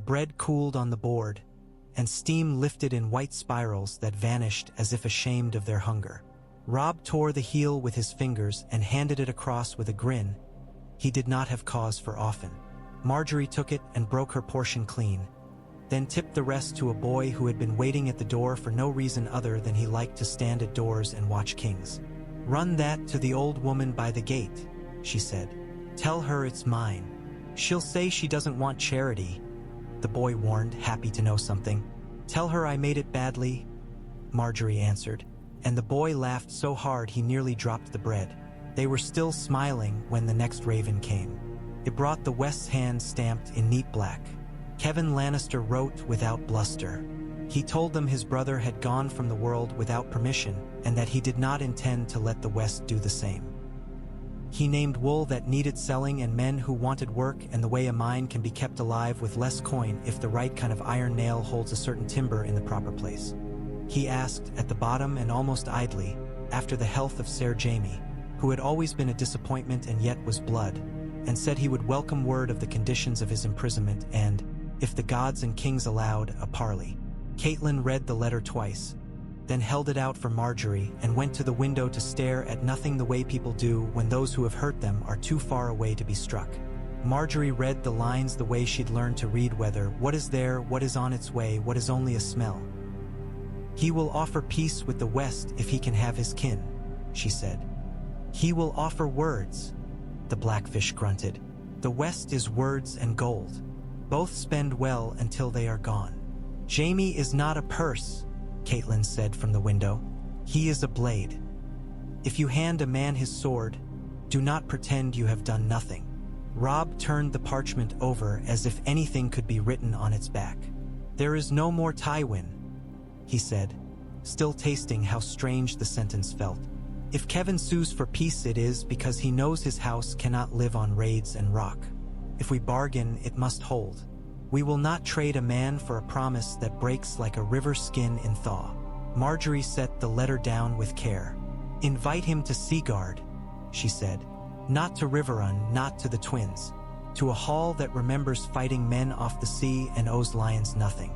bread cooled on the board, and steam lifted in white spirals that vanished as if ashamed of their hunger. Robb tore the heel with his fingers and handed it across with a grin he did not have cause for often. Margaery took it and broke her portion clean, then tipped the rest to a boy who had been waiting at the door for no reason other than he liked to stand at doors and watch kings. "Run that to the old woman by the gate," she said. "Tell her it's mine. She'll say she doesn't want charity," the boy warned, happy to know something. "Tell her I made it badly," Margaery answered, and the boy laughed so hard he nearly dropped the bread. They were still smiling when the next raven came. It brought the West's hand stamped in neat black. Kevin Lannister wrote without bluster. He told them his brother had gone from the world without permission and that he did not intend to let the West do the same. He named wool that needed selling and men who wanted work and the way a mine can be kept alive with less coin if the right kind of iron nail holds a certain timber in the proper place. He asked, at the bottom and almost idly, after the health of Ser Jeyne, who had always been a disappointment and yet was blood, and said he would welcome word of the conditions of his imprisonment and, if the gods and kings allowed, a parley. Catelyn read the letter twice, then held it out for Margaery and went to the window to stare at nothing the way people do when those who have hurt them are too far away to be struck. Margaery read the lines the way she'd learned to read weather. "What is there, what is on its way, what is only a smell? He will offer peace with the West if he can have his kin," she said. "He will offer words," the Blackfish grunted. "The West is words and gold. Both spend well until they are gone." "Jaime is not a purse," Catelyn said from the window. "He is a blade. If you hand a man his sword, do not pretend you have done nothing." Robb turned the parchment over as if anything could be written on its back. "There is no more Tywin," he said, still tasting how strange the sentence felt. "If Kevin sues for peace, it is because he knows his house cannot live on raids and rock. If we bargain, it must hold. We will not trade a man for a promise that breaks like a river skin in thaw." Margaery set the letter down with care. "Invite him to Seaguard," she said. "Not to Riverrun, not to the Twins. To a hall that remembers fighting men off the sea and owes lions nothing.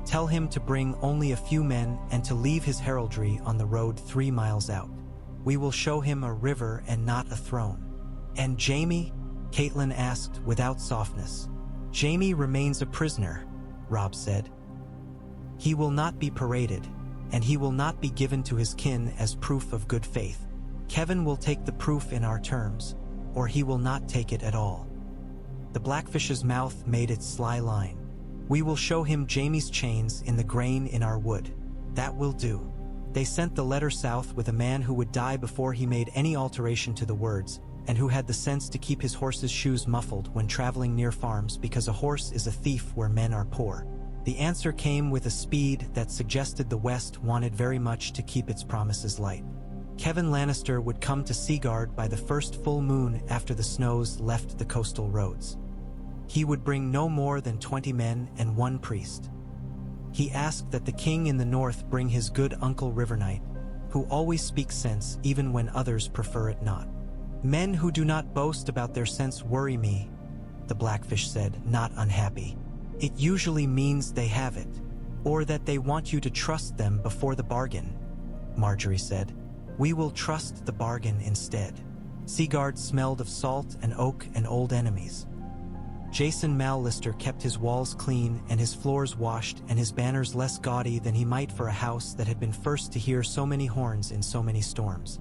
Tell him to bring only a few men and to leave his heraldry on the road 3 miles out. We will show him a river and not a throne." "And Jaime?" Catelyn asked without softness. "Jaime remains a prisoner," Robb said. "He will not be paraded, and he will not be given to his kin as proof of good faith. Kevin will take the proof in our terms, or he will not take it at all." The Blackfish's mouth made its sly line. "We will show him Jaime's chains in the grain in our wood. That will do." They sent the letter south with a man who would die before he made any alteration to the words, and who had the sense to keep his horse's shoes muffled when traveling near farms because a horse is a thief where men are poor. The answer came with a speed that suggested the West wanted very much to keep its promises light. Kevin Lannister would come to Seaguard by the first full moon after the snows left the coastal roads. He would bring no more than 20 men and 1 priest. He asked that the king in the north bring his good uncle Rivernight, who always speaks sense even when others prefer it not. "Men who do not boast about their sense worry me," the Blackfish said, not unhappy. "It usually means they have it, or that they want you to trust them before the bargain," Margaery said. "We will trust the bargain instead." Seaguard smelled of salt and oak and old enemies. Jason Mallister kept his walls clean and his floors washed and his banners less gaudy than he might for a house that had been first to hear so many horns in so many storms.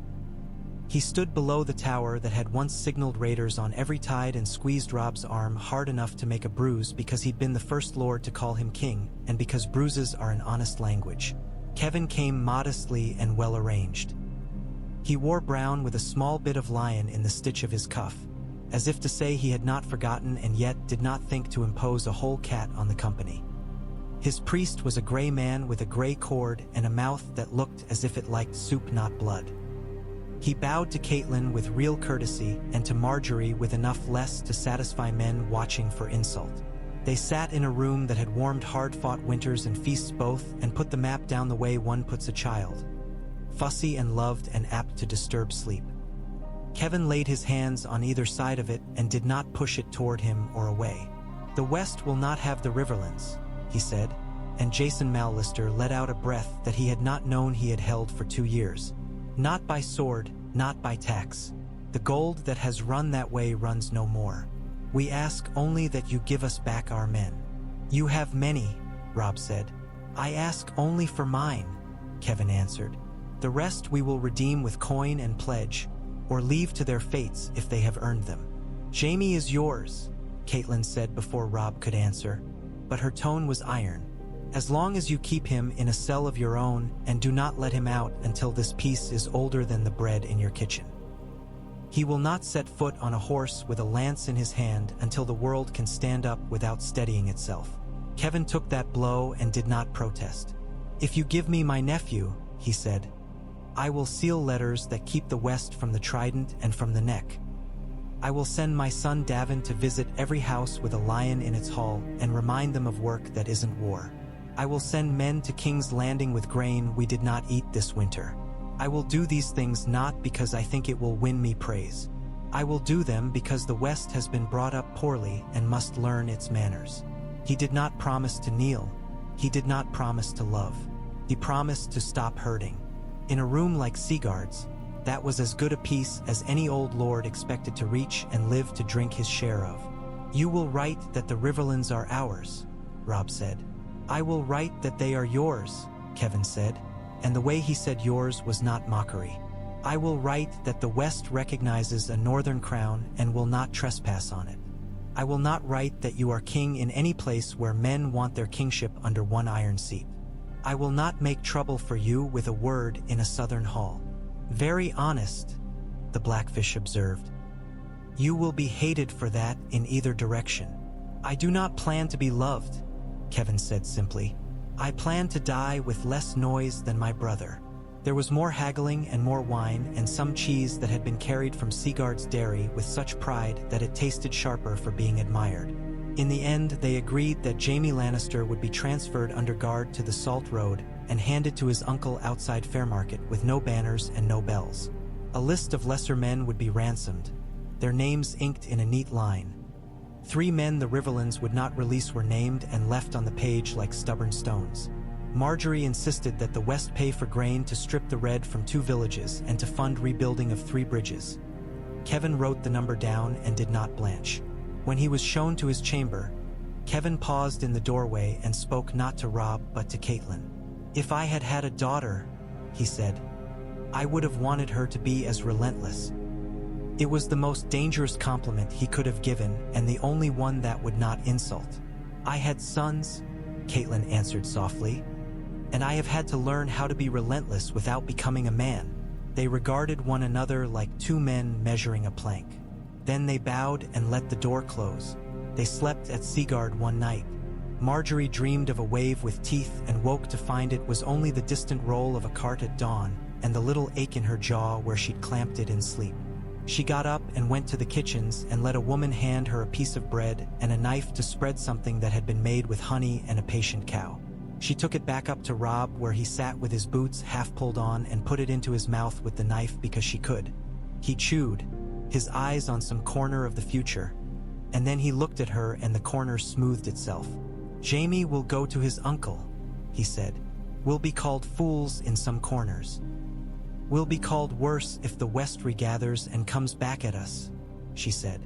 He stood below the tower that had once signaled raiders on every tide and squeezed Robb's arm hard enough to make a bruise because he'd been the first lord to call him king, and because bruises are an honest language. Kevin came modestly and well-arranged. He wore brown with a small bit of lion in the stitch of his cuff, as if to say he had not forgotten and yet did not think to impose a whole cat on the company. His priest was a gray man with a gray cord and a mouth that looked as if it liked soup not blood. He bowed to Catelyn with real courtesy and to Margaery with enough less to satisfy men watching for insult. They sat in a room that had warmed hard-fought winters and feasts both and put the map down the way one puts a child, fussy and loved and apt to disturb sleep. Kevin laid his hands on either side of it and did not push it toward him or away. "The West will not have the Riverlands," he said, and Jason Mallister let out a breath that he had not known he had held for 2 years. "Not by sword, not by tax. The gold that has run that way runs no more. We ask only that you give us back our men." "You have many," Robb said. "I ask only for mine," Kevin answered. "The rest we will redeem with coin and pledge, or leave to their fates if they have earned them." "Jaime is yours," Catelyn said before Robb could answer, but her tone was iron. "As long as you keep him in a cell of your own and do not let him out until this peace is older than the bread in your kitchen. He will not set foot on a horse with a lance in his hand until the world can stand up without steadying itself." Kevin took that blow and did not protest. "If you give me my nephew," he said, "I will seal letters that keep the West from the trident and from the neck. I will send my son Davin to visit every house with a lion in its hall and remind them of work that isn't war. I will send men to King's Landing with grain we did not eat this winter. I will do these things not because I think it will win me praise. I will do them because the West has been brought up poorly and must learn its manners." He did not promise to kneel. He did not promise to love. He promised to stop hurting. In a room like Seaguard's, that was as good a peace as any old lord expected to reach and live to drink his share of. "You will write that the Riverlands are ours," Robb said. "I will write that they are yours," Kevin said, and the way he said yours was not mockery. "I will write that the West recognizes a northern crown and will not trespass on it. I will not write that you are king in any place where men want their kingship under one iron seat. I will not make trouble for you with a word in a southern hall." "Very honest," the Blackfish observed. "You will be hated for that in either direction." "I do not plan to be loved," Kevin said simply. "I plan to die with less noise than my brother." There was more haggling and more wine and some cheese that had been carried from Seaguard's dairy with such pride that it tasted sharper for being admired. In the end, they agreed that Jaime Lannister would be transferred under guard to the Salt Road and handed to his uncle outside Fairmarket with no banners and no bells. A list of lesser men would be ransomed, their names inked in a neat line. 3 men the Riverlands would not release were named and left on the page like stubborn stones. Margaery insisted that the West pay for grain to strip the red from 2 villages and to fund rebuilding of 3 bridges. Kevin wrote the number down and did not blanch. When he was shown to his chamber, Kevin paused in the doorway and spoke not to Robb but to Catelyn. "If I had had a daughter," he said, "I would have wanted her to be as relentless." It was the most dangerous compliment he could have given and the only one that would not insult. "I had sons," Catelyn answered softly, "and I have had to learn how to be relentless without becoming a man." They regarded one another like 2 men measuring a plank. Then they bowed and let the door close. They slept at Seaguard one night. Margaery dreamed of a wave with teeth and woke to find it was only the distant roll of a cart at dawn and the little ache in her jaw where she'd clamped it in sleep. She got up and went to the kitchens and let a woman hand her a piece of bread and a knife to spread something that had been made with honey and a patient cow. She took it back up to Robb where he sat with his boots half pulled on and put it into his mouth with the knife because she could. He chewed, his eyes on some corner of the future, and then he looked at her and the corner smoothed itself. "Jaime will go to his uncle," he said. "We'll be called fools in some corners. We'll be called worse if the West regathers and comes back at us," she said.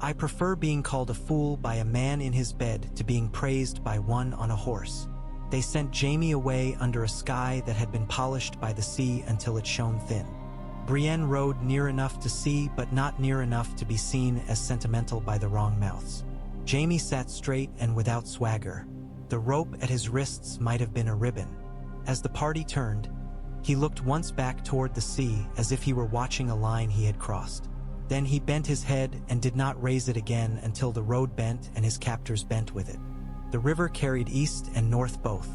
"I prefer being called a fool by a man in his bed to being praised by one on a horse." They sent Jaime away under a sky that had been polished by the sea until it shone thin. Brienne rode near enough to see but not near enough to be seen as sentimental by the wrong mouths. Jaime sat straight and without swagger. The rope at his wrists might have been a ribbon. As the party turned, he looked once back toward the sea as if he were watching a line he had crossed. Then he bent his head and did not raise it again until the road bent and his captors bent with it. The river carried east and north both.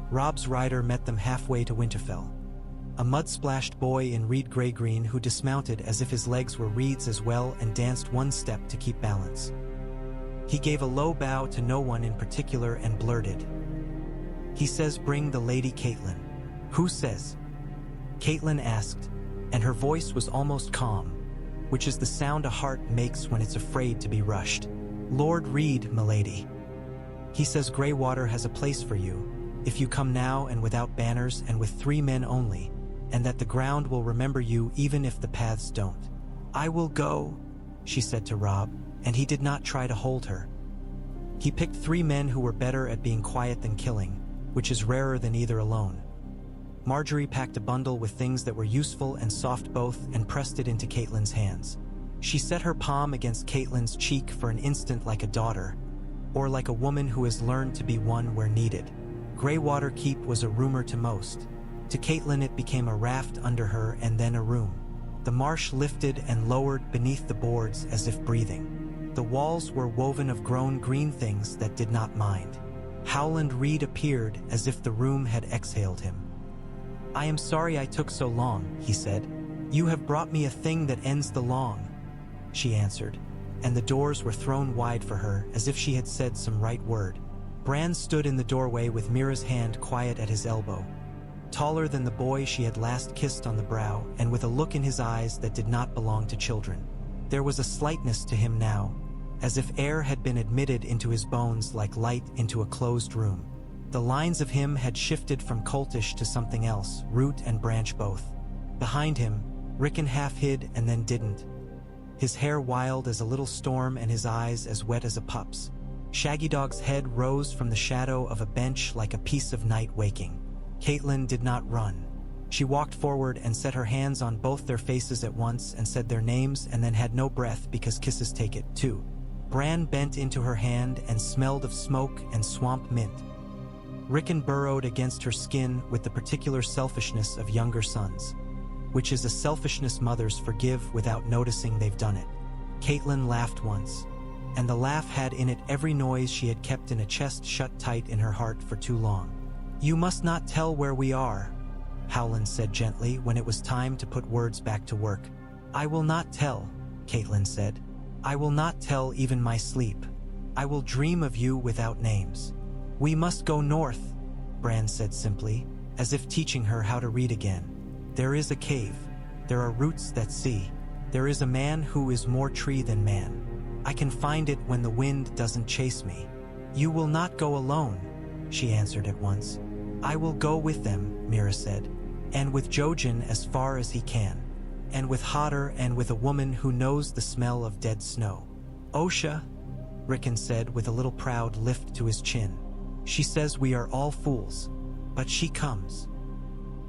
Robb's rider met them halfway to Winterfell. A mud-splashed boy in reed gray-green who dismounted as if his legs were reeds as well and danced one step to keep balance. He gave a low bow to no one in particular and blurted, "He says bring the Lady Catelyn." "Who says?" Catelyn asked, and her voice was almost calm, which is the sound a heart makes when it's afraid to be rushed. "Lord Reed, milady." He says Greywater has a place for you, if you come now and without banners and with 3 men only, and that the ground will remember you even if the paths don't. I will go, she said to Robb, and he did not try to hold her. He picked 3 men who were better at being quiet than killing, which is rarer than either alone. Margaery packed a bundle with things that were useful and soft both and pressed it into Catelyn's hands. She set her palm against Catelyn's cheek for an instant like a daughter, or like a woman who has learned to be one where needed. Greywater Keep was a rumor to most. To Catelyn it became a raft under her and then a room. The marsh lifted and lowered beneath the boards as if breathing. The walls were woven of grown green things that did not mind. Howland Reed appeared as if the room had exhaled him. I am sorry I took so long, he said. You have brought me a thing that ends the long, she answered, and the doors were thrown wide for her as if she had said some right word. Bran stood in the doorway with Mira's hand quiet at his elbow. Taller than the boy she had last kissed on the brow, and with a look in his eyes that did not belong to children. There was a slightness to him now, as if air had been admitted into his bones like light into a closed room. The lines of him had shifted from coltish to something else, root and branch both. Behind him, Rickon half hid and then didn't. His hair wild as a little storm and his eyes as wet as a pup's. Shaggy Dog's head rose from the shadow of a bench like a piece of night waking. Catelyn did not run. She walked forward and set her hands on both their faces at once and said their names and then had no breath because kisses take it, too. Bran bent into her hand and smelled of smoke and swamp mint. Rickon burrowed against her skin with the particular selfishness of younger sons, which is a selfishness mothers forgive without noticing they've done it. Catelyn laughed once, and the laugh had in it every noise she had kept in a chest shut tight in her heart for too long. You must not tell where we are, Howland said gently when it was time to put words back to work. I will not tell, Catelyn said. I will not tell even my sleep. I will dream of you without names. We must go north, Bran said simply, as if teaching her how to read again. There is a cave. There are roots that see. There is a man who is more tree than man. I can find it when the wind doesn't chase me. You will not go alone, she answered at once. I will go with them, Mira said, and with Jojen as far as he can, and with Hodder and with a woman who knows the smell of dead snow. Osha, Rickon said with a little proud lift to his chin. She says we are all fools, but she comes.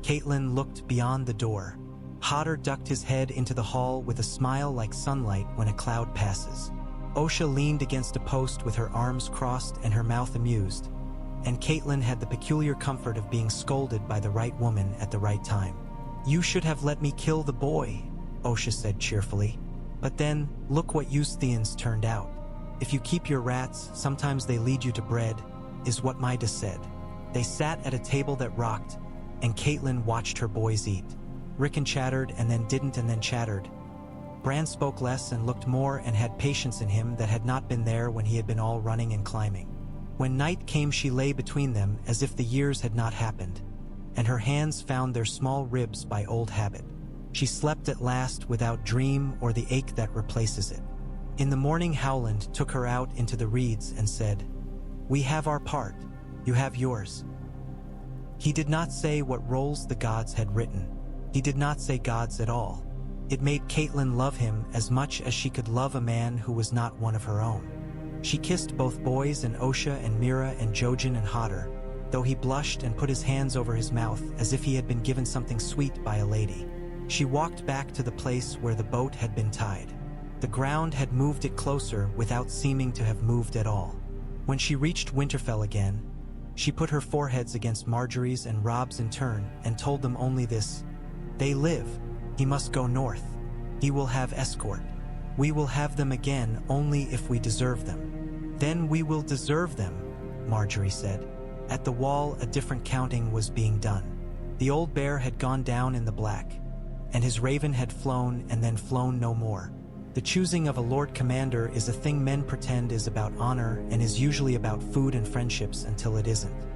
Catelyn looked beyond the door. Hodder ducked his head into the hall with a smile like sunlight when a cloud passes. Osha leaned against a post with her arms crossed and her mouth amused, and Catelyn had the peculiar comfort of being scolded by the right woman at the right time. You should have let me kill the boy, Osha said cheerfully. But then, look what Eustaeans turned out. If you keep your rats, sometimes they lead you to bread, is what Mida said. They sat at a table that rocked, and Catelyn watched her boys eat. Rickon chattered and then didn't and then chattered. Bran spoke less and looked more and had patience in him that had not been there when he had been all running and climbing. When night came she lay between them as if the years had not happened, and her hands found their small ribs by old habit. She slept at last without dream or the ache that replaces it. In the morning Howland took her out into the reeds and said, We have our part, you have yours. He did not say what roles the gods had written. He did not say gods at all. It made Catelyn love him as much as she could love a man who was not one of her own. She kissed both boys and Osha and Mira and Jojen and Hodder, though he blushed and put his hands over his mouth as if he had been given something sweet by a lady. She walked back to the place where the boat had been tied. The ground had moved it closer without seeming to have moved at all. When she reached Winterfell again, she put her foreheads against Margaery's and Robb's in turn and told them only this: They live. He must go north. He will have escort. We will have them again only if we deserve them. Then we will deserve them, Margaery said. At the wall, a different counting was being done. The old bear had gone down in the black, and his raven had flown and then flown no more. The choosing of a Lord Commander is a thing men pretend is about honor and is usually about food and friendships until it isn't.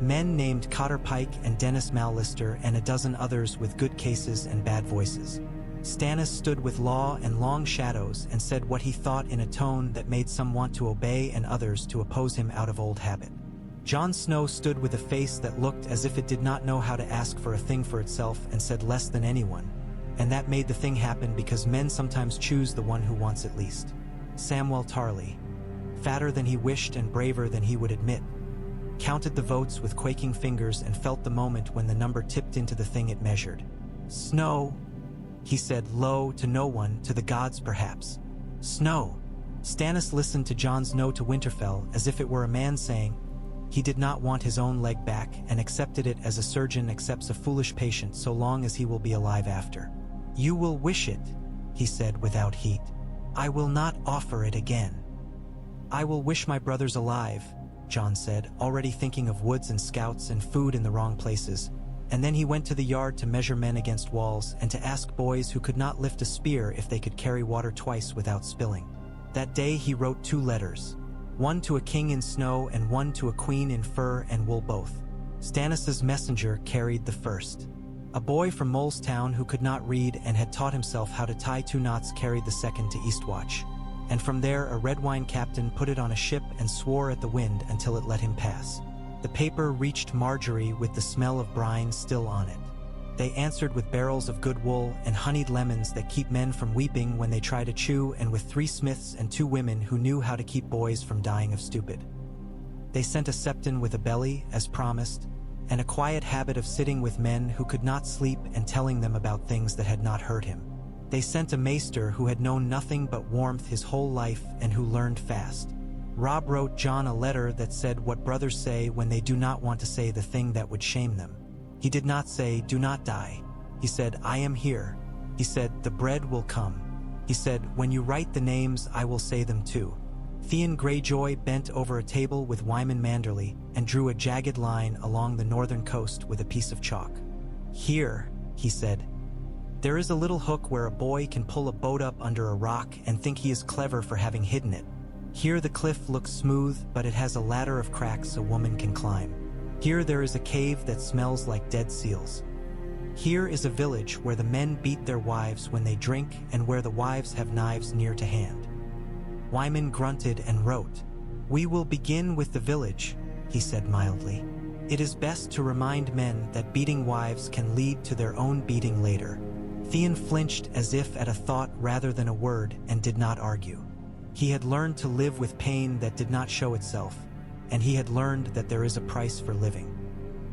Men named Cotter Pike and Dennis Mallister and a dozen others with good cases and bad voices. Stannis stood with law and long shadows and said what he thought in a tone that made some want to obey and others to oppose him out of old habit. Jon Snow stood with a face that looked as if it did not know how to ask for a thing for itself and said less than anyone, and that made the thing happen because men sometimes choose the one who wants it least. Samwell Tarly, fatter than he wished and braver than he would admit, counted the votes with quaking fingers and felt the moment when the number tipped into the thing it measured. Snow, he said low to no one, to the gods perhaps. Snow. Stannis listened to Jon's no to Winterfell as if it were a man saying he did not want his own leg back and accepted it as a surgeon accepts a foolish patient so long as he will be alive after. You will wish it, he said without heat. I will not offer it again. I will wish my brothers alive, Jon said, already thinking of woods and scouts and food in the wrong places, and then he went to the yard to measure men against walls and to ask boys who could not lift a spear if they could carry water twice without spilling. That day he wrote 2 letters, one to a king in snow and one to a queen in fur and wool both. Stannis's messenger carried the first. A boy from Molestown who could not read and had taught himself how to tie 2 knots carried the second to Eastwatch, and from there a red wine captain put it on a ship and swore at the wind until it let him pass. The paper reached Margaery with the smell of brine still on it. They answered with barrels of good wool and honeyed lemons that keep men from weeping when they try to chew, and with 3 smiths and 2 women who knew how to keep boys from dying of stupid. They sent a septon with a belly, as promised, and a quiet habit of sitting with men who could not sleep and telling them about things that had not hurt him. They sent a maester who had known nothing but warmth his whole life and who learned fast. Robb wrote Jon a letter that said what brothers say when they do not want to say the thing that would shame them. He did not say, do not die. He said, I am here. He said, the bread will come. He said, when you write the names, I will say them too. Theon Greyjoy bent over a table with Wyman Manderley and drew a jagged line along the northern coast with a piece of chalk. Here, he said, there is a little hook where a boy can pull a boat up under a rock and think he is clever for having hidden it. Here the cliff looks smooth, but it has a ladder of cracks a woman can climb. Here there is a cave that smells like dead seals. Here is a village where the men beat their wives when they drink and where the wives have knives near to hand. Wyman grunted and wrote, we will begin with the village, he said mildly. It is best to remind men that beating wives can lead to their own beating later. Theon flinched as if at a thought rather than a word and did not argue. He had learned to live with pain that did not show itself, and he had learned that there is a price for living.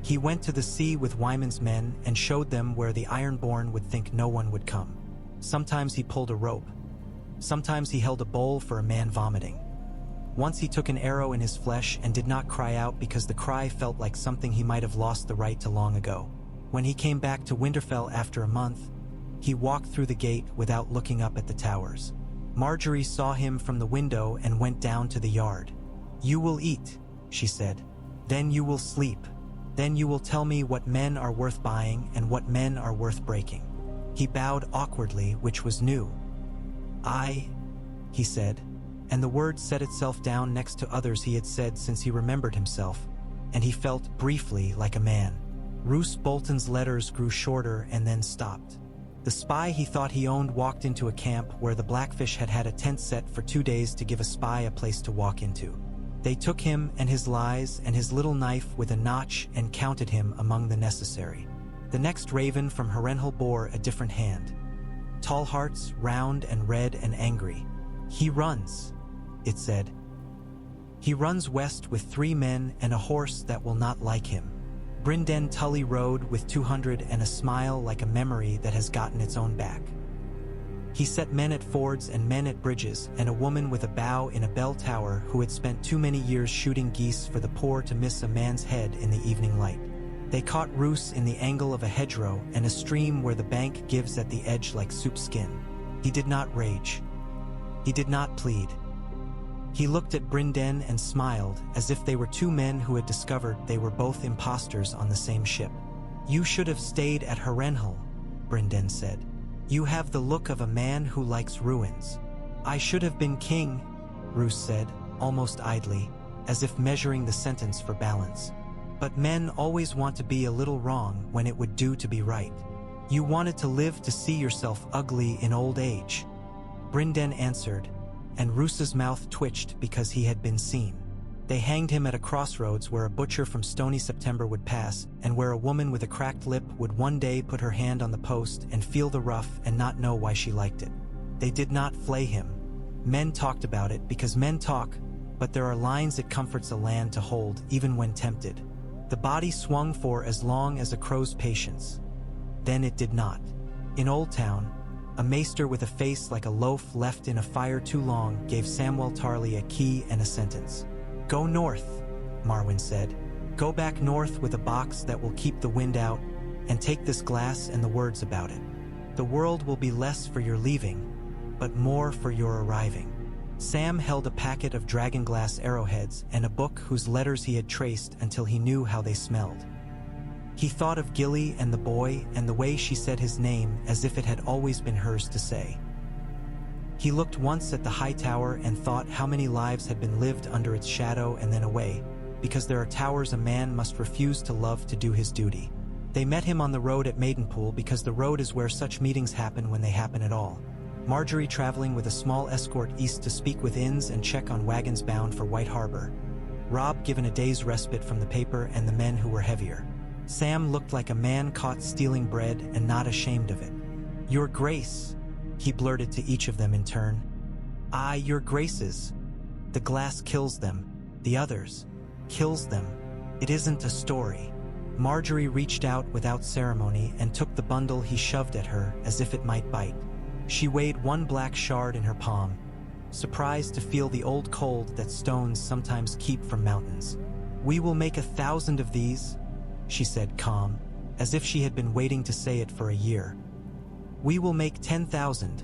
He went to the sea with Wyman's men and showed them where the Ironborn would think no one would come. Sometimes he pulled a rope. Sometimes he held a bowl for a man vomiting. Once he took an arrow in his flesh and did not cry out because the cry felt like something he might have lost the right to long ago. When he came back to Winterfell after a month, he walked through the gate without looking up at the towers. Margaery saw him from the window and went down to the yard. You will eat, she said. Then you will sleep. Then you will tell me what men are worth buying and what men are worth breaking. He bowed awkwardly, which was new. He said, and the word set itself down next to others he had said since he remembered himself, and he felt briefly like a man. Roose Bolton's letters grew shorter and then stopped. The spy he thought he owned walked into a camp where the Blackfish had had a tent set for 2 days to give a spy a place to walk into. They took him and his lies and his little knife with a notch and counted him among the necessary. The next raven from Harrenhal bore a different hand. Tall hearts, round and red and angry. He runs, it said. He runs west with 3 men and a horse that will not like him. Brynden Tully rode with 200 and a smile like a memory that has gotten its own back. He set men at fords and men at bridges, and a woman with a bow in a bell tower who had spent too many years shooting geese for the poor to miss a man's head in the evening light. They caught Roose in the angle of a hedgerow and a stream where the bank gives at the edge like soup skin. He did not rage. He did not plead. He looked at Brynden and smiled, as if they were 2 men who had discovered they were both impostors on the same ship. You should have stayed at Harrenhal, Brynden said. You have the look of a man who likes ruins. I should have been king, Roose said, almost idly, as if measuring the sentence for balance. But men always want to be a little wrong when it would do to be right. You wanted to live to see yourself ugly in old age. Brynden answered, and Roose's mouth twitched because he had been seen. They hanged him at a crossroads where a butcher from Stony September would pass, and where a woman with a cracked lip would one day put her hand on the post and feel the rough and not know why she liked it. They did not flay him. Men talked about it because men talk, but there are lines it comforts a land to hold even when tempted. The body swung for as long as a crow's patience. Then it did not. In Old Town, a maester with a face like a loaf left in a fire too long gave Samwell Tarly a key and a sentence. "Go north," Marwyn said. "Go back north with a box that will keep the wind out, and take this glass and the words about it. The world will be less for your leaving, but more for your arriving." Sam held a packet of dragonglass arrowheads and a book whose letters he had traced until he knew how they smelled. He thought of Gilly and the boy and the way she said his name as if it had always been hers to say. He looked once at the high tower and thought how many lives had been lived under its shadow and then away, because there are towers a man must refuse to love to do his duty. They met him on the road at Maidenpool because the road is where such meetings happen when they happen at all. Margaery traveling with a small escort east to speak with inns and check on wagons bound for White Harbor. Robb given a day's respite from the paper and the men who were heavier. Sam looked like a man caught stealing bread and not ashamed of it. "Your Grace," he blurted to each of them in turn. "Aye, your Graces. The glass kills them. The others. Kills them. It isn't a story." Margaery reached out without ceremony and took the bundle he shoved at her as if it might bite. She weighed one black shard in her palm, surprised to feel the old cold that stones sometimes keep from mountains. "We will make 1,000 of these," she said calm, as if she had been waiting to say it for a year. "We will make 10,000,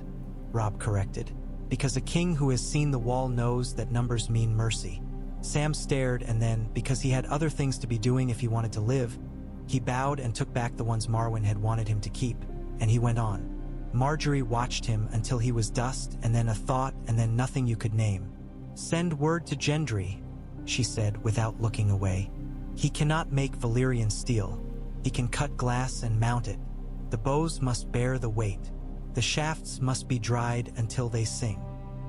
Robb corrected, because a king who has seen the wall knows that numbers mean mercy. Sam stared, and then, because he had other things to be doing if he wanted to live, he bowed and took back the ones Marwyn had wanted him to keep, and he went on. Margaery watched him until he was dust, and then a thought, and then nothing you could name. "Send word to Gendry," she said without looking away. "He cannot make Valyrian steel. He can cut glass and mount it. The bows must bear the weight. The shafts must be dried until they sing."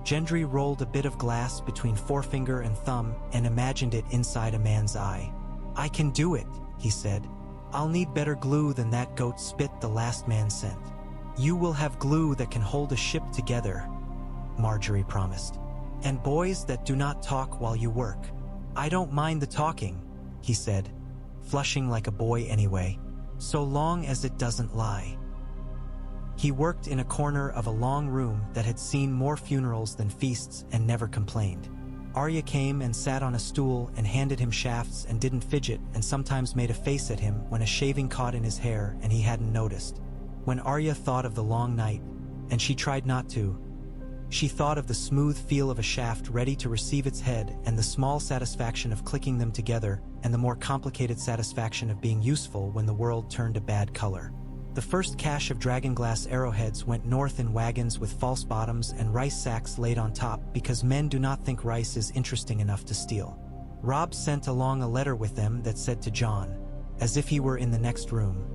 Gendry rolled a bit of glass between forefinger and thumb and imagined it inside a man's eye. "I can do it," he said. "I'll need better glue than that goat spit the last man sent." "You will have glue that can hold a ship together," Margaery promised. "And boys that do not talk while you work." "I don't mind the talking," he said, flushing like a boy anyway, "so long as it doesn't lie." He worked in a corner of a long room that had seen more funerals than feasts and never complained. Arya came and sat on a stool and handed him shafts and didn't fidget and sometimes made a face at him when a shaving caught in his hair and he hadn't noticed. When Arya thought of the long night, and she tried not to, she thought of the smooth feel of a shaft ready to receive its head and the small satisfaction of clicking them together and the more complicated satisfaction of being useful when the world turned a bad color. The first cache of dragonglass arrowheads went north in wagons with false bottoms and rice sacks laid on top because men do not think rice is interesting enough to steal. Robb sent along a letter with them that said to Jon, as if he were in the next room,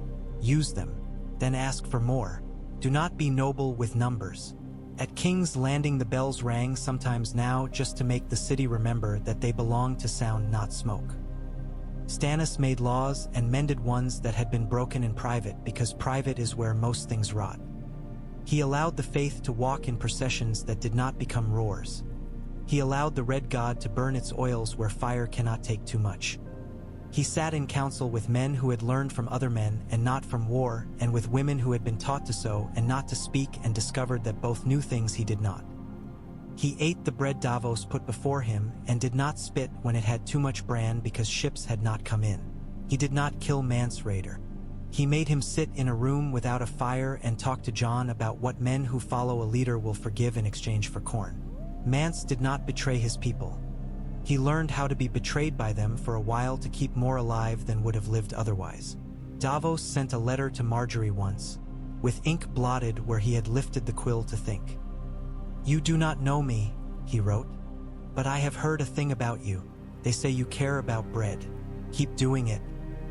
"Use them. Then ask for more. Do not be noble with numbers." At King's Landing the bells rang sometimes now just to make the city remember that they belonged to sound, not smoke. Stannis made laws and mended ones that had been broken in private because private is where most things rot. He allowed the faith to walk in processions that did not become roars. He allowed the Red God to burn its oils where fire cannot take too much. He sat in council with men who had learned from other men and not from war, and with women who had been taught to sew and not to speak and discovered that both knew things he did not. He ate the bread Davos put before him and did not spit when it had too much bran because ships had not come in. He did not kill Mance Rayder. He made him sit in a room without a fire and talk to Jon about what men who follow a leader will forgive in exchange for corn. Mance did not betray his people. He learned how to be betrayed by them for a while to keep more alive than would have lived otherwise. Davos sent a letter to Margaery once, with ink blotted where he had lifted the quill to think. "You do not know me," he wrote, "but I have heard a thing about you. They say you care about bread. Keep doing it.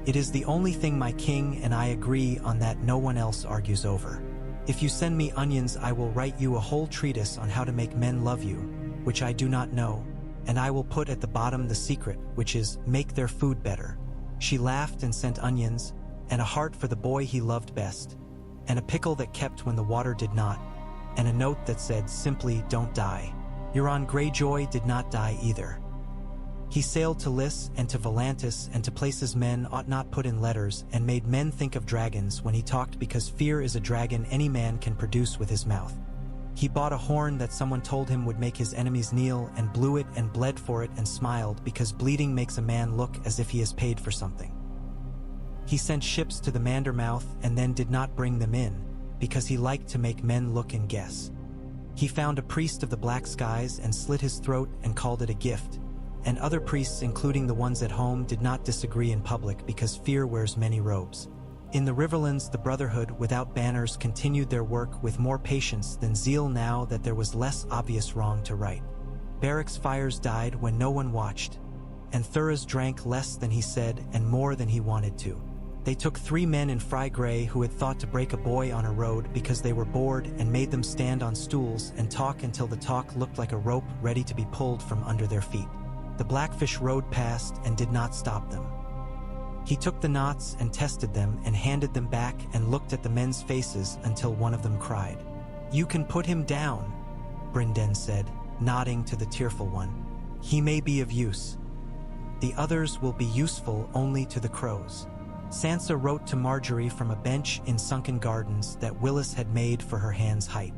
It is the only thing my king and I agree on that no one else argues over. If you send me onions, I will write you a whole treatise on how to make men love you, which I do not know, and I will put at the bottom the secret, which is, make their food better." She laughed and sent onions, and a heart for the boy he loved best, and a pickle that kept when the water did not, and a note that said simply, "Don't die." Euron Greyjoy did not die either. He sailed to Lys and to Volantis and to places men ought not put in letters, and made men think of dragons when he talked, because fear is a dragon any man can produce with his mouth. He bought a horn that someone told him would make his enemies kneel, and blew it and bled for it and smiled, because bleeding makes a man look as if he has paid for something. He sent ships to the Mandermouth and then did not bring them in, because he liked to make men look and guess. He found a priest of the Black Skies and slit his throat and called it a gift, and other priests, including the ones at home, did not disagree in public, because fear wears many robes. In the Riverlands, the Brotherhood without banners continued their work with more patience than zeal now that there was less obvious wrong to right. Barracks fires died when no one watched, and Thuras drank less than he said and more than he wanted to. They took 3 men in Fry Grey who had thought to break a boy on a road because they were bored, and made them stand on stools and talk until the talk looked like a rope ready to be pulled from under their feet. The Blackfish rode past and did not stop them. He took the knots and tested them and handed them back and looked at the men's faces until one of them cried. "You can put him down," Brynden said, nodding to the tearful one. "He may be of use. The others will be useful only to the crows." Sansa wrote to Margaery from a bench in Sunken Gardens that Willis had made for her hand's height.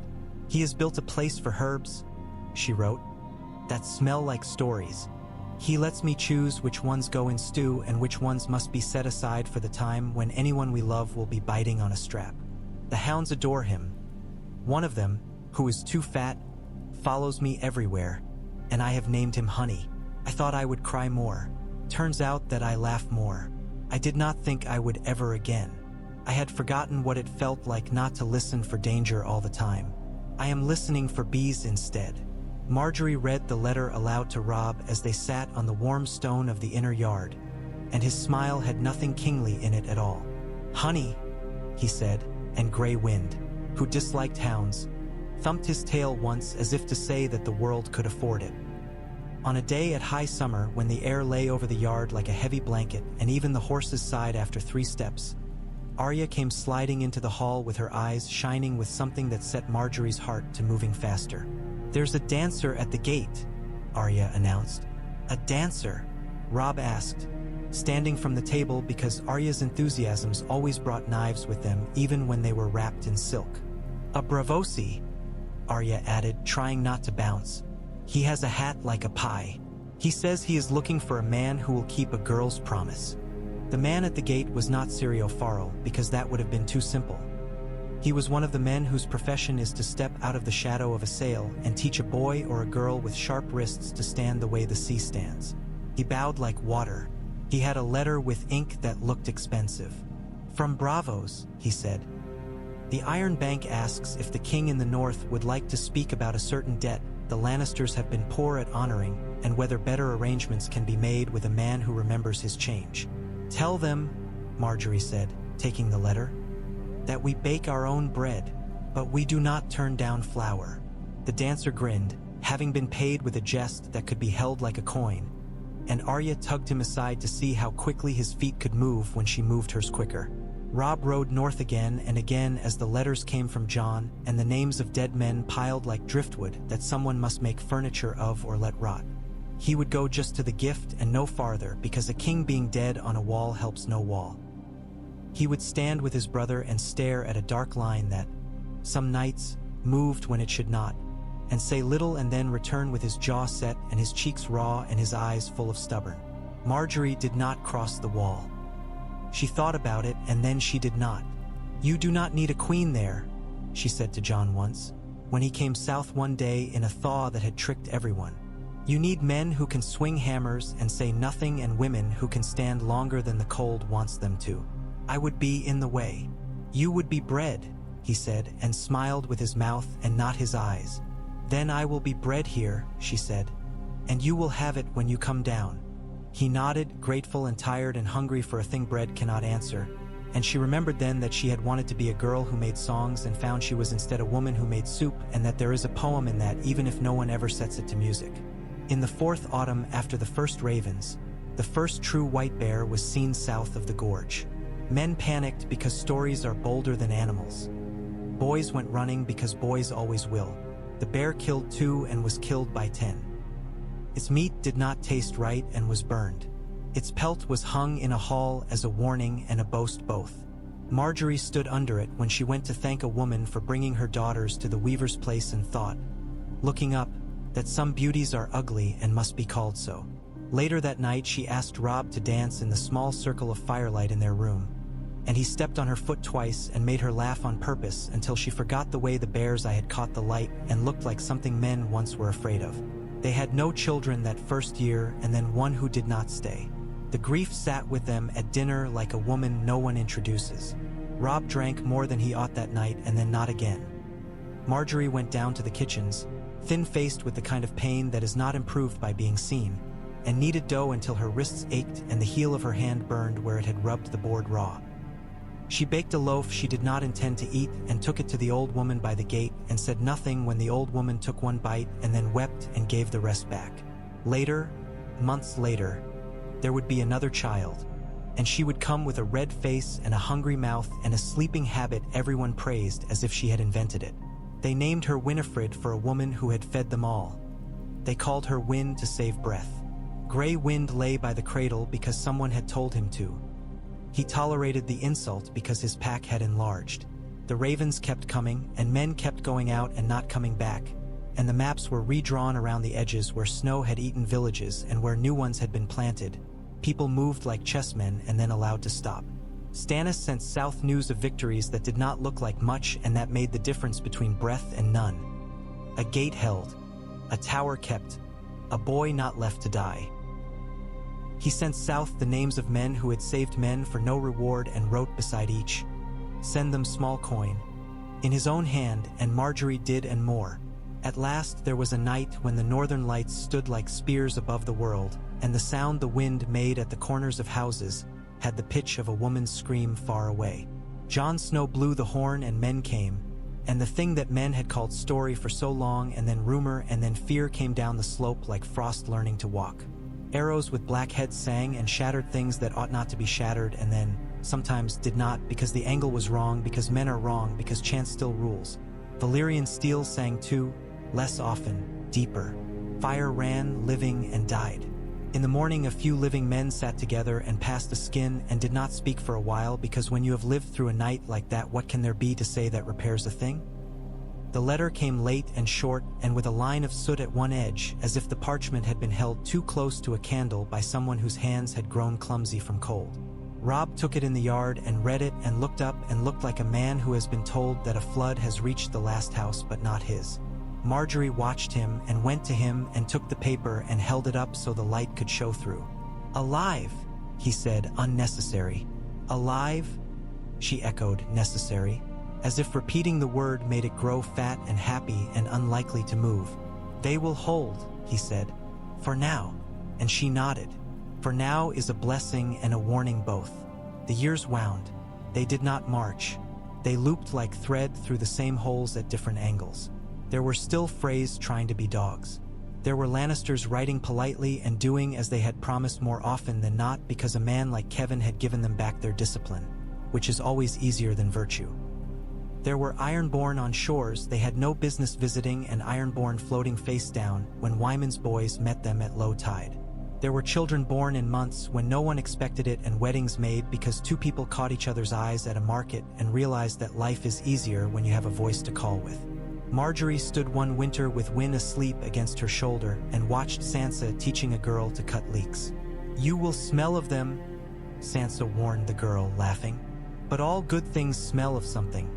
"He has built a place for herbs," she wrote, "that smell like stories. He lets me choose which ones go in stew and which ones must be set aside for the time when anyone we love will be biting on a strap. The hounds adore him. One of them, who is too fat, follows me everywhere, and I have named him Honey. I thought I would cry more. Turns out that I laugh more. I did not think I would ever again. I had forgotten what it felt like not to listen for danger all the time. I am listening for bees instead." Margaery read the letter aloud to Robb as they sat on the warm stone of the inner yard, and his smile had nothing kingly in it at all. "Honey," he said, and Grey Wind, who disliked hounds, thumped his tail once as if to say that the world could afford it. On a day at high summer, when the air lay over the yard like a heavy blanket and even the horses sighed after 3 steps, Arya came sliding into the hall with her eyes shining with something that set Margaery's heart to moving faster. "There's a dancer at the gate," Arya announced. "A dancer?" Robb asked, standing from the table, because Arya's enthusiasms always brought knives with them even when they were wrapped in silk. "A Bravosi," Arya added, trying not to bounce. "He has a hat like a pie. He says he is looking for a man who will keep a girl's promise." The man at the gate was not Syrio Farrell, because that would have been too simple. He was one of the men whose profession is to step out of the shadow of a sail and teach a boy or a girl with sharp wrists to stand the way the sea stands. He bowed like water. He had a letter with ink that looked expensive. "From Bravos," he said. "The Iron Bank asks if the king in the north would like to speak about a certain debt the Lannisters have been poor at honoring, and whether better arrangements can be made with a man who remembers his change." "Tell them," Margaery said, taking the letter, "that we bake our own bread, but we do not turn down flour." The dancer grinned, having been paid with a jest that could be held like a coin, and Arya tugged him aside to see how quickly his feet could move when she moved hers quicker. Robb rode north again and again as the letters came from Jon and the names of dead men piled like driftwood that someone must make furniture of or let rot. He would go just to the gift and no farther, because a king being dead on a wall helps no wall. He would stand with his brother and stare at a dark line that, some nights, moved when it should not, and say little and then return with his jaw set and his cheeks raw and his eyes full of stubborn. Margaery did not cross the wall. She thought about it, and then she did not. "You do not need a queen there," she said to Jon once, when he came south one day in a thaw that had tricked everyone. "You need men who can swing hammers and say nothing, and women who can stand longer than the cold wants them to. I would be in the way." "You would be bred," he said, and smiled with his mouth and not his eyes. "Then I will be bred here," she said, "and you will have it when you come down." He nodded, grateful and tired and hungry for a thing bread cannot answer, and she remembered then that she had wanted to be a girl who made songs and found she was instead a woman who made soup, and that there is a poem in that even if no one ever sets it to music. In the fourth autumn after the first ravens, the first true white bear was seen south of the gorge. Men panicked because stories are bolder than animals. Boys went running because boys always will. The bear killed 2 and was killed by 10. Its meat did not taste right and was burned. Its pelt was hung in a hall as a warning and a boast both. Margaery stood under it when she went to thank a woman for bringing her daughters to the weaver's place and thought, looking up, that some beauties are ugly and must be called so. Later that night she asked Robb to dance in the small circle of firelight in their room, and he stepped on her foot twice and made her laugh on purpose until she forgot the way the bear's eye had caught the light and looked like something men once were afraid of. They had no children that first year and then one who did not stay. The grief sat with them at dinner like a woman no one introduces. Robb drank more than he ought that night and then not again. Margaery went down to the kitchens, thin-faced with the kind of pain that is not improved by being seen, and kneaded dough until her wrists ached and the heel of her hand burned where it had rubbed the board raw. She baked a loaf she did not intend to eat and took it to the old woman by the gate and said nothing when the old woman took one bite and then wept and gave the rest back. Later, months later, there would be another child, and she would come with a red face and a hungry mouth and a sleeping habit everyone praised as if she had invented it. They named her Winifred for a woman who had fed them all. They called her Wind to save breath. Grey Wind lay by the cradle because someone had told him to. He tolerated the insult because his pack had enlarged. The ravens kept coming, and men kept going out and not coming back, and the maps were redrawn around the edges where snow had eaten villages and where new ones had been planted. People moved like chessmen and then allowed to stop. Stannis sent south news of victories that did not look like much and that made the difference between breath and none. A gate held, a tower kept, a boy not left to die. He sent south the names of men who had saved men for no reward and wrote beside each, "Send them small coin," in his own hand, and Margaery did and more. At last there was a night when the northern lights stood like spears above the world, and the sound the wind made at the corners of houses had the pitch of a woman's scream far away. Jon Snow blew the horn and men came, and the thing that men had called story for so long and then rumor and then fear came down the slope like frost learning to walk. Arrows with black heads sang and shattered things that ought not to be shattered and then, sometimes, did not because the angle was wrong, because men are wrong, because chance still rules. Valyrian steel sang too, less often, deeper. Fire ran, living, and died. In the morning a few living men sat together and passed the skin and did not speak for a while because when you have lived through a night like that, what can there be to say that repairs a thing? The letter came late and short and with a line of soot at one edge, as if the parchment had been held too close to a candle by someone whose hands had grown clumsy from cold. Robb took it in the yard and read it and looked up and looked like a man who has been told that a flood has reached the last house but not his. Margaery watched him and went to him and took the paper and held it up so the light could show through. "Alive," he said, "unnecessary." "Alive?" she echoed, "necessary," as if repeating the word made it grow fat and happy and unlikely to move. "They will hold," he said, "for now," and she nodded. "For now" is a blessing and a warning both. The years wound. They did not march. They looped like thread through the same holes at different angles. There were still Freys trying to be dogs. There were Lannisters writing politely and doing as they had promised more often than not because a man like Kevin had given them back their discipline, which is always easier than virtue. There were Ironborn on shores they had no business visiting and Ironborn floating face down when Wyman's boys met them at low tide. There were children born in months when no one expected it and weddings made because two people caught each other's eyes at a market and realized that life is easier when you have a voice to call with. Margaery stood one winter with Wyn asleep against her shoulder and watched Sansa teaching a girl to cut leeks. "You will smell of them," Sansa warned the girl, laughing. "But all good things smell of something.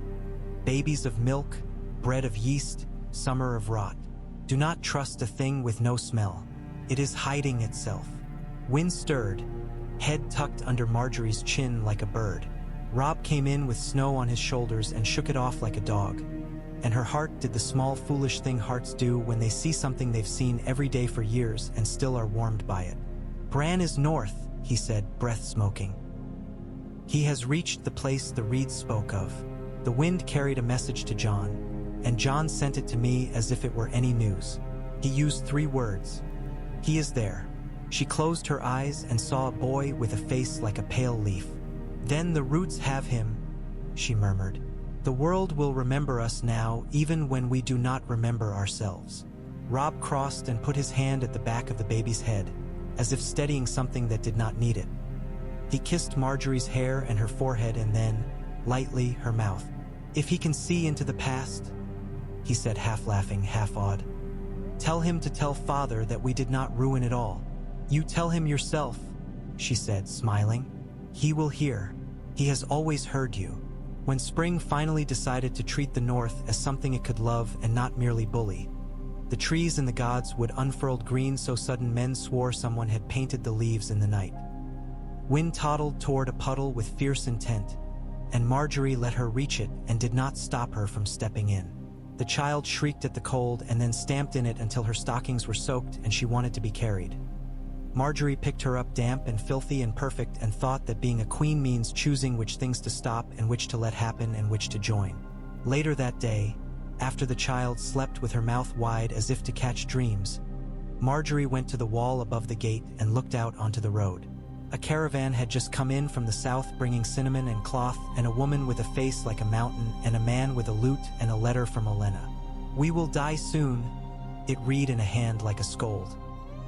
Babies of milk, bread of yeast, summer of rot. Do not trust a thing with no smell. It is hiding itself." Wyn stirred, head tucked under Margaery's chin like a bird. Robb came in with snow on his shoulders and shook it off like a dog. And her heart did the small foolish thing hearts do when they see something they've seen every day for years and still are warmed by it. Bran is north, he said, breath smoking. He has reached the place the reeds spoke of. The wind carried a message to Jon, and Jon sent it to me as if it were any news. He used 3 words. He is there. She closed her eyes and saw a boy with a face like a pale leaf. Then the roots have him, she murmured. The world will remember us now, even when we do not remember ourselves. Robb crossed and put his hand at the back of the baby's head, as if steadying something that did not need it. He kissed Margaery's hair and her forehead and then, lightly, her mouth. If he can see into the past, he said, half laughing, half awed. Tell him to tell father that we did not ruin it all. You tell him yourself, she said, smiling. He will hear. He has always heard you. When spring finally decided to treat the north as something it could love and not merely bully, the trees and the gods would unfurled green so sudden men swore someone had painted the leaves in the night. Wind toddled toward a puddle with fierce intent, and Margaery let her reach it and did not stop her from stepping in. The child shrieked at the cold and then stamped in it until her stockings were soaked and she wanted to be carried. Margaery picked her up damp and filthy and perfect and thought that being a queen means choosing which things to stop and which to let happen and which to join. Later that day, after the child slept with her mouth wide as if to catch dreams, Margaery went to the wall above the gate and looked out onto the road. A caravan had just come in from the south bringing cinnamon and cloth and a woman with a face like a mountain and a man with a lute and a letter from Olenna. We will die soon, it read in a hand like a scold.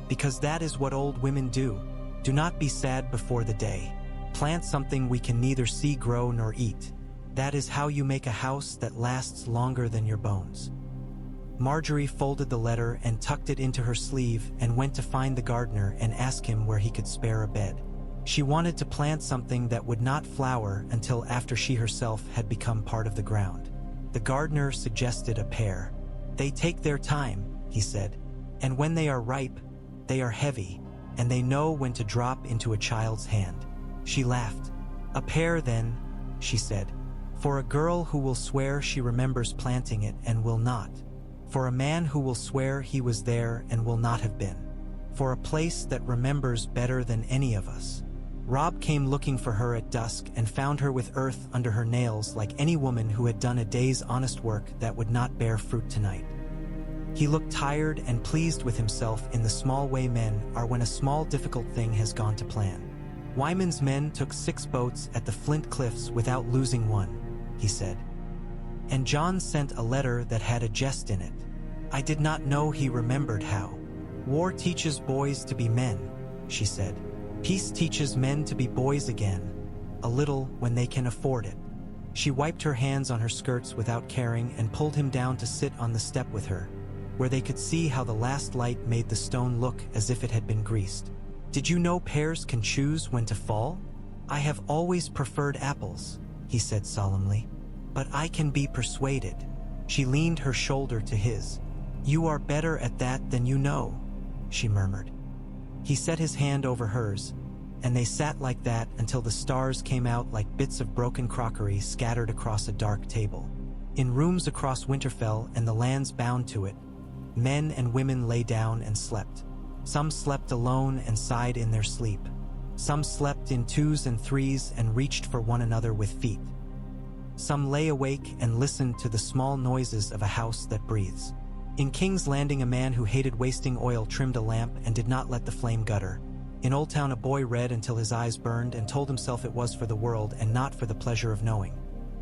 Because that is what old women do. Do not be sad before the day. Plant something we can neither see grow nor eat. That is how you make a house that lasts longer than your bones. Margaery folded the letter and tucked it into her sleeve and went to find the gardener and ask him where he could spare a bed. She wanted to plant something that would not flower until after she herself had become part of the ground. The gardener suggested a pear. They take their time, he said, and when they are ripe, they are heavy, and they know when to drop into a child's hand. She laughed. A pear then, she said, for a girl who will swear she remembers planting it and will not. For a man who will swear he was there and will not have been. For a place that remembers better than any of us. Robb came looking for her at dusk and found her with earth under her nails like any woman who had done a day's honest work that would not bear fruit tonight. He looked tired and pleased with himself in the small way men are when a small difficult thing has gone to plan. Wyman's men took 6 boats at the Flint Cliffs without losing one, he said. And Jon sent a letter that had a jest in it. I did not know he remembered how. War teaches boys to be men, she said. Peace teaches men to be boys again, a little when they can afford it. She wiped her hands on her skirts without caring and pulled him down to sit on the step with her, where they could see how the last light made the stone look as if it had been greased. Did you know pears can choose when to fall? I have always preferred apples, he said solemnly. But I can be persuaded. She leaned her shoulder to his. You are better at that than you know, she murmured. He set his hand over hers, and they sat like that until the stars came out like bits of broken crockery scattered across a dark table. In rooms across Winterfell and the lands bound to it, men and women lay down and slept. Some slept alone and sighed in their sleep. Some slept in 2s and 3s and reached for one another with feet. Some lay awake and listened to the small noises of a house that breathes. In King's Landing, a man who hated wasting oil trimmed a lamp and did not let the flame gutter. In Old Town, a boy read until his eyes burned and told himself it was for the world and not for the pleasure of knowing.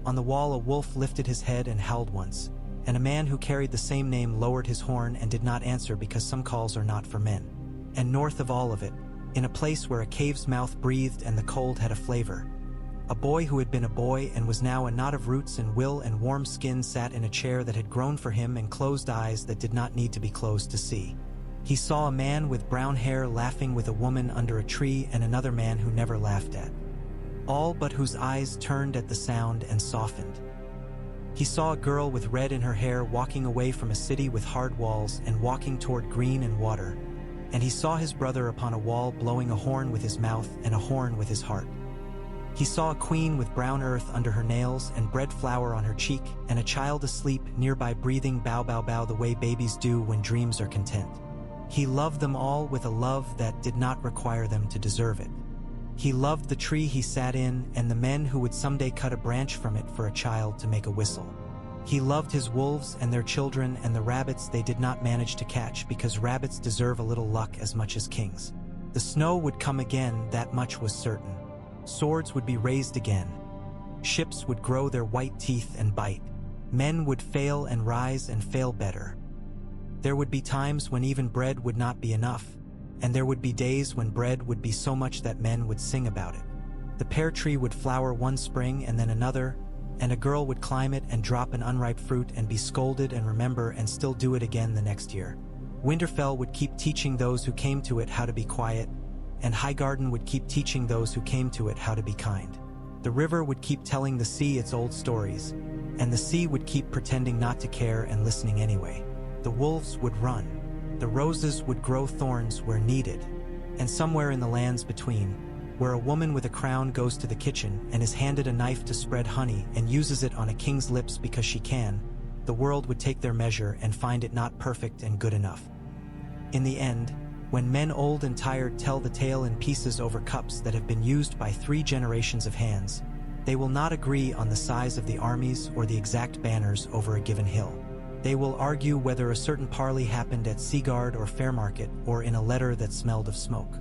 On the wall, a wolf lifted his head and howled once, and a man who carried the same name lowered his horn and did not answer because some calls are not for men. And north of all of it, in a place where a cave's mouth breathed and the cold had a flavor, a boy who had been a boy and was now a knot of roots and will and warm skin sat in a chair that had grown for him and closed eyes that did not need to be closed to see. He saw a man with brown hair laughing with a woman under a tree and another man who never laughed at, all but whose eyes turned at the sound and softened. He saw a girl with red in her hair walking away from a city with hard walls and walking toward green and water, and he saw his brother upon a wall blowing a horn with his mouth and a horn with his heart. He saw a queen with brown earth under her nails and bread flour on her cheek, and a child asleep nearby breathing bow bow bow the way babies do when dreams are content. He loved them all with a love that did not require them to deserve it. He loved the tree he sat in and the men who would someday cut a branch from it for a child to make a whistle. He loved his wolves and their children and the rabbits they did not manage to catch, because rabbits deserve a little luck as much as kings. The snow would come again, that much was certain. Swords would be raised again. Ships would grow their white teeth and bite. Men would fail and rise and fail better. There would be times when even bread would not be enough, and there would be days when bread would be so much that men would sing about it. The pear tree would flower one spring and then another, and a girl would climb it and drop an unripe fruit and be scolded and remember and still do it again the next year. Winterfell would keep teaching those who came to it how to be quiet, and Highgarden would keep teaching those who came to it how to be kind. The river would keep telling the sea its old stories, and the sea would keep pretending not to care and listening anyway. The wolves would run. The roses would grow thorns where needed, and somewhere in the lands between, where a woman with a crown goes to the kitchen and is handed a knife to spread honey and uses it on a king's lips because she can, the world would take their measure and find it not perfect and good enough. In the end, when men old and tired tell the tale in pieces over cups that have been used by 3 generations of hands, they will not agree on the size of the armies or the exact banners over a given hill. They will argue whether a certain parley happened at Seaguard or Fairmarket or in a letter that smelled of smoke.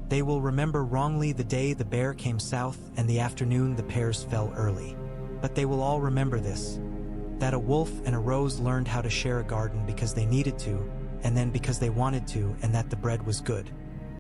They will remember wrongly the day the bear came south and the afternoon the pears fell early. But they will all remember this, that a wolf and a rose learned how to share a garden because they needed to, and then because they wanted to, and that the bread was good.